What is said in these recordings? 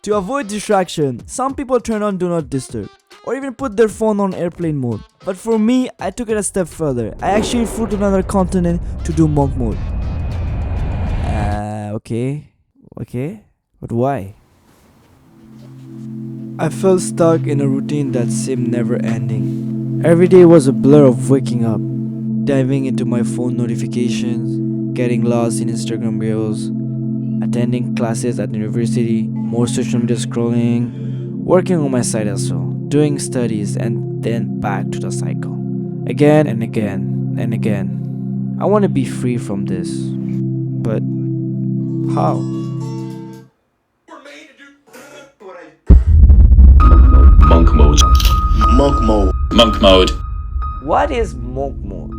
To avoid distraction, some people turn on Do Not Disturb or even put their phone on airplane mode. But for me, I took it a step further. I actually flew to another continent to do monk mode. Okay, but why? I felt stuck in a routine that seemed never ending. Every day was a blur of waking up, diving into my phone notifications, getting lost in Instagram reels, attending classes at university, more social media scrolling, working on my side hustle, doing studies, and then back to the cycle. Again and again and again. I want to be free from this. But how? Monk mode. Monk mode. Monk mode. What is monk mode?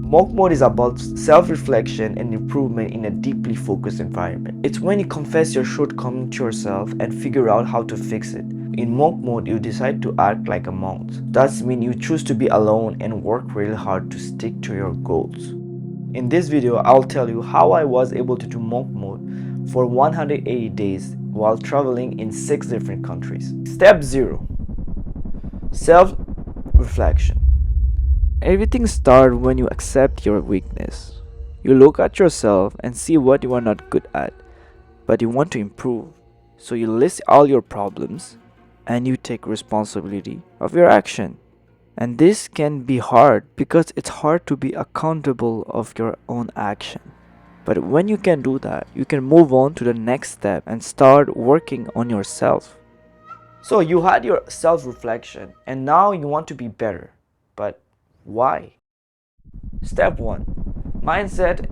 Monk mode is about self-reflection and improvement in a deeply focused environment. It's when you confess your shortcoming to yourself and figure out how to fix it. In monk mode, you decide to act like a monk. That means you choose to be alone and work really hard to stick to your goals. In this video, I'll tell you how I was able to do monk mode for 180 days while traveling in 6 different countries. Step 0. Self-reflection. Everything starts when you accept your weakness. You look at yourself and see what you are not good at, but you want to improve. So you list all your problems and you take responsibility of your action. And this can be hard because it's hard to be accountable of your own action. But when you can do that, you can move on to the next step and start working on yourself. So you had your self-reflection and now you want to be better. But why? Step 1. Mindset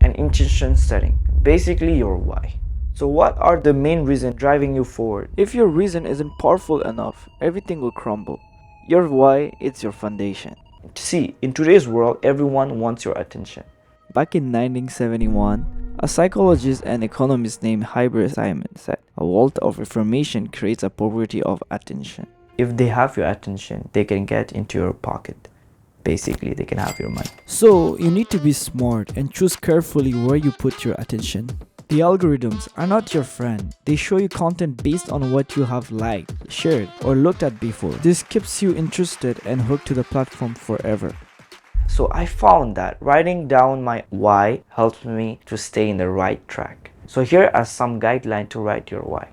and intention setting. Basically your why. So what are the main reasons driving you forward? If your reason isn't powerful enough, everything will crumble. Your why is your foundation. See, in today's world, everyone wants your attention. Back in 1971, a psychologist and economist named Hybrid Simon said, "A wealth of information creates a poverty of attention." If they have your attention, they can get into your pocket. Basically, they can have your money. So, you need to be smart and choose carefully where you put your attention. The algorithms are not your friend. They show you content based on what you have liked, shared, or looked at before. This keeps you interested and hooked to the platform forever. So I found that writing down my why helps me to stay in the right track. So here are some guidelines to write your why.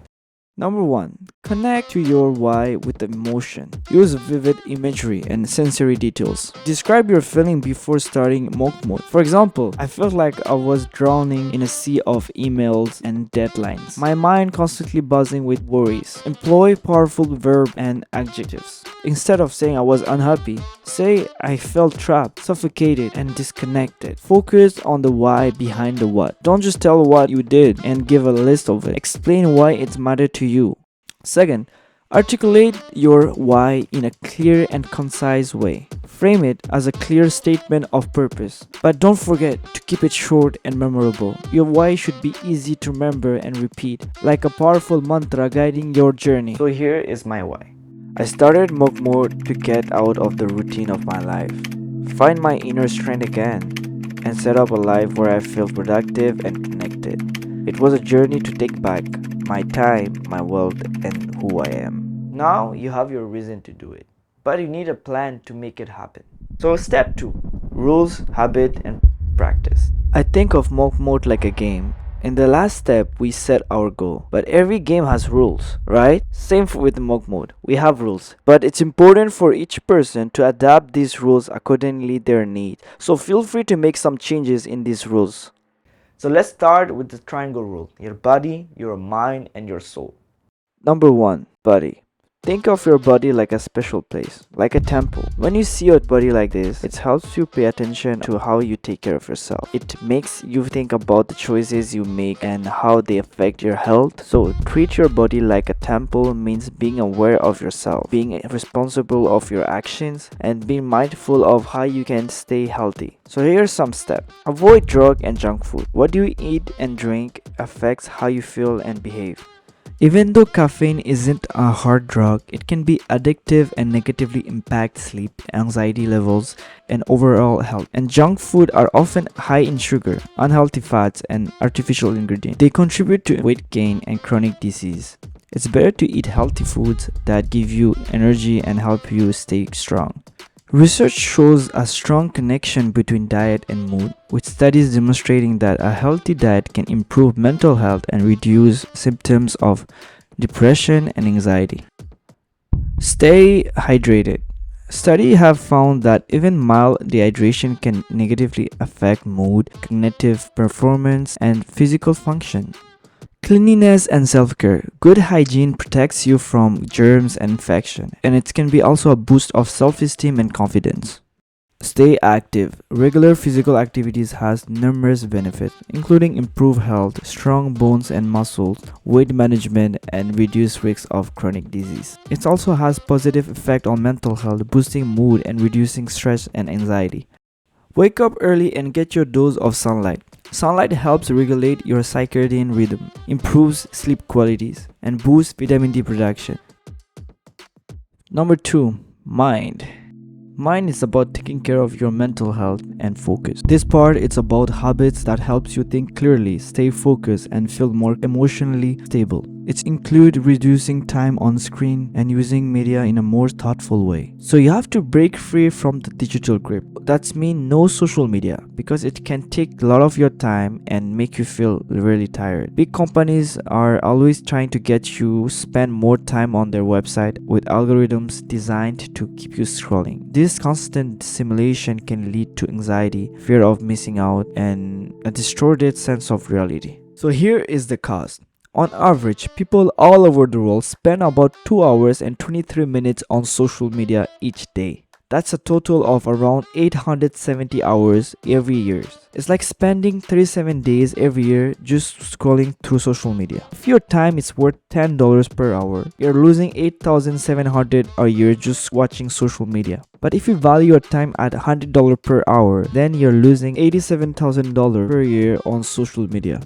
Number 1. Connect to your why with emotion. Use vivid imagery and sensory details. Describe your feeling before starting monk mode. For example, I felt like I was drowning in a sea of emails and deadlines. My mind constantly buzzing with worries. Employ powerful verbs and adjectives. Instead of saying I was unhappy, say I felt trapped, suffocated, and disconnected. Focus on the why behind the what. Don't just tell what you did and give a list of it. Explain why it mattered to you. Second, articulate your why in a clear and concise way. Frame it as a clear statement of purpose, but don't forget to keep it short and memorable. Your why should be easy to remember and repeat, like a powerful mantra guiding your journey. So here is my why. I started monk mode to get out of the routine of my life, find my inner strength again, and set up a life where I feel productive and connected. It was a journey to take back my time, my wealth, and who I am. Now you have your reason to do it, but you need a plan to make it happen. So step 2. Rules, habit, and practice. I think of monk mode like a game. In the last step, we set our goal. But every game has rules, right? Same with monk mode. We have rules. But it's important for each person to adapt these rules accordingly their need. So feel free to make some changes in these rules. So let's start with the triangle rule. Your body, your mind, and your soul. Number 1. Body. Think of your body like a special place, like a temple. When you see your body like this, it helps you pay attention to how you take care of yourself. It makes you think about the choices you make and how they affect your health. So treat your body like a temple means being aware of yourself, being responsible of your actions, and being mindful of how you can stay healthy. So here's some steps. Avoid drug and junk food. What you eat and drink affects how you feel and behave. Even though caffeine isn't a hard drug, it can be addictive and negatively impact sleep, anxiety levels, and overall health. And junk food are often high in sugar, unhealthy fats, and artificial ingredients. They contribute to weight gain and chronic disease. It's better to eat healthy foods that give you energy and help you stay strong. Research shows a strong connection between diet and mood, with studies demonstrating that a healthy diet can improve mental health and reduce symptoms of depression and anxiety. Stay hydrated. Studies have found that even mild dehydration can negatively affect mood, cognitive performance, and physical function. Cleanliness and self-care. Good hygiene protects you from germs and infection, and it can be also a boost of self-esteem and confidence. Stay active. Regular physical activities has numerous benefits, including improved health, strong bones and muscles, weight management, and reduced risks of chronic disease. It also has positive effect on mental health, boosting mood and reducing stress and anxiety. Wake up early and get your dose of sunlight. Sunlight helps regulate your circadian rhythm, improves sleep qualities, and boosts vitamin D production. Number 2. Mind. Mind is about taking care of your mental health and focus. This part is about habits that helps you think clearly, stay focused, and feel more emotionally stable. It includes reducing time on screen and using media in a more thoughtful way. So you have to break free from the digital grip. That's mean no social media, because it can take a lot of your time and make you feel really tired. Big companies are always trying to get you spend more time on their website with algorithms designed to keep you scrolling. This constant stimulation can lead to anxiety, fear of missing out, and a distorted sense of reality. So here is the cost. On average, people all over the world spend about 2 hours and 23 minutes on social media each day. That's a total of around 870 hours every year. It's like spending 37 days every year just scrolling through social media. If your time is worth $10 per hour, you're losing 8,700 a year just watching social media. But if you value your time at $100 per hour, then you're losing $87,000 per year on social media.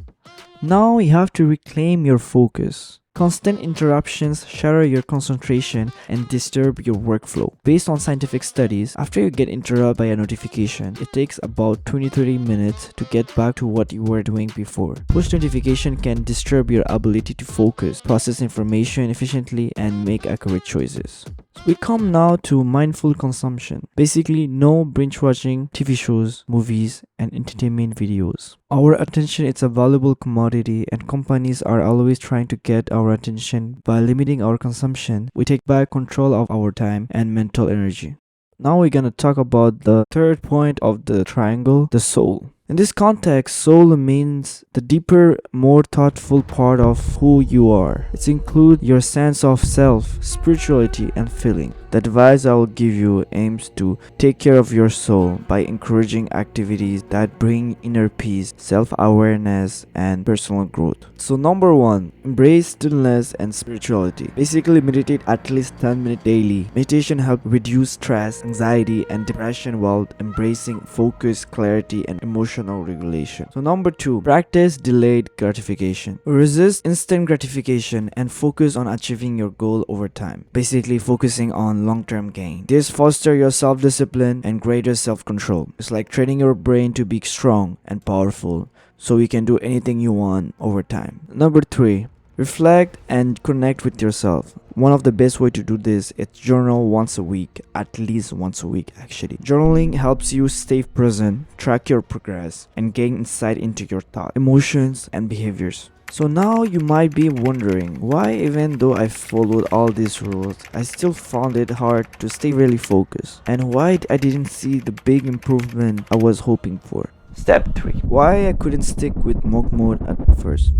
Now you have to reclaim your focus. Constant interruptions shatter your concentration and disturb your workflow. Based on scientific studies, after you get interrupted by a notification, it takes about 20-30 minutes to get back to what you were doing before. Push notification can disturb your ability to focus, process information efficiently, and make accurate choices. We come now to mindful consumption. Basically, no binge watching TV shows, movies, and entertainment videos. Our attention is a valuable commodity, and companies are always trying to get our attention. By limiting our consumption, we take back control of our time and mental energy. Now we're gonna talk about the third point of the triangle, the soul. In this context, soul means the deeper, more thoughtful part of who you are. It includes your sense of self, spirituality, and feeling. The advice I will give you aims to take care of your soul by encouraging activities that bring inner peace, self-awareness, and personal growth. So number 1, embrace stillness and spirituality. Basically, meditate at least 10 minutes daily. Meditation helps reduce stress, anxiety, and depression while embracing focus, clarity, and emotional regulation. So number 2, practice delayed gratification. Resist instant gratification and focus on achieving your goal over time. Basically, focusing on long-term gain. This fosters your self-discipline and greater self-control. It's like training your brain to be strong and powerful so you can do anything you want over time. Number 3, reflect and connect with yourself. One of the best way to do this is journal once a week, at least once a week actually. Journaling helps you stay present, track your progress, and gain insight into your thoughts, emotions, and behaviors. So now you might be wondering why, even though I followed all these rules, I still found it hard to stay really focused, and why I didn't see the big improvement I was hoping for. Step 3. Why I couldn't stick with monk mode at first.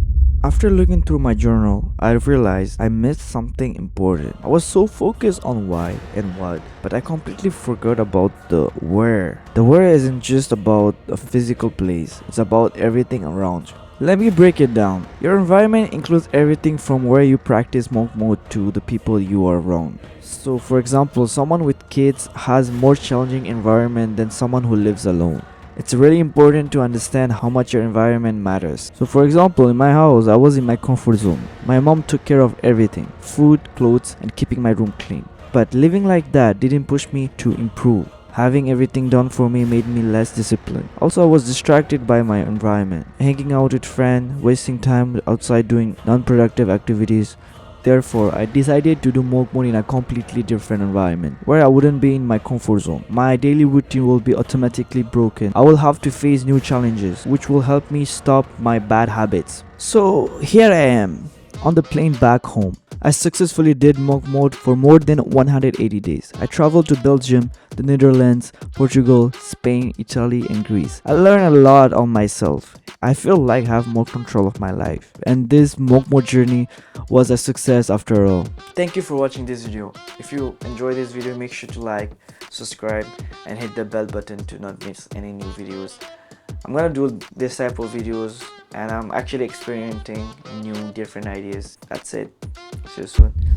After looking through my journal, I realized I missed something important. I was so focused on why and what, but I completely forgot about the where. The where isn't just about a physical place, it's about everything around you. Let me break it down. Your environment includes everything from where you practice monk mode to the people you are around. So for example, someone with kids has more challenging environment than someone who lives alone. It's really important to understand how much your environment matters. So for example, in my house, I was in my comfort zone. My mom took care of everything, food, clothes, and keeping my room clean. But living like that didn't push me to improve. Having everything done for me made me less disciplined. Also, I was distracted by my environment. Hanging out with friends, wasting time outside doing non-productive activities. Therefore, I decided to do monk mode in a completely different environment where I wouldn't be in my comfort zone. My daily routine will be automatically broken. I will have to face new challenges which will help me stop my bad habits. So here I am on the plane back home. I successfully did monk mode for more than 180 days. I traveled to Belgium, the Netherlands, Portugal, Spain, Italy, and Greece. I learned a lot on myself. I feel like I have more control of my life, and this monk mode journey was a success after all. Thank you for watching this video. If you enjoyed this video, make sure to like, subscribe, and hit the bell button to not miss any new videos. I'm gonna do this type of videos, and I'm actually experimenting new different ideas. That's it. See you soon.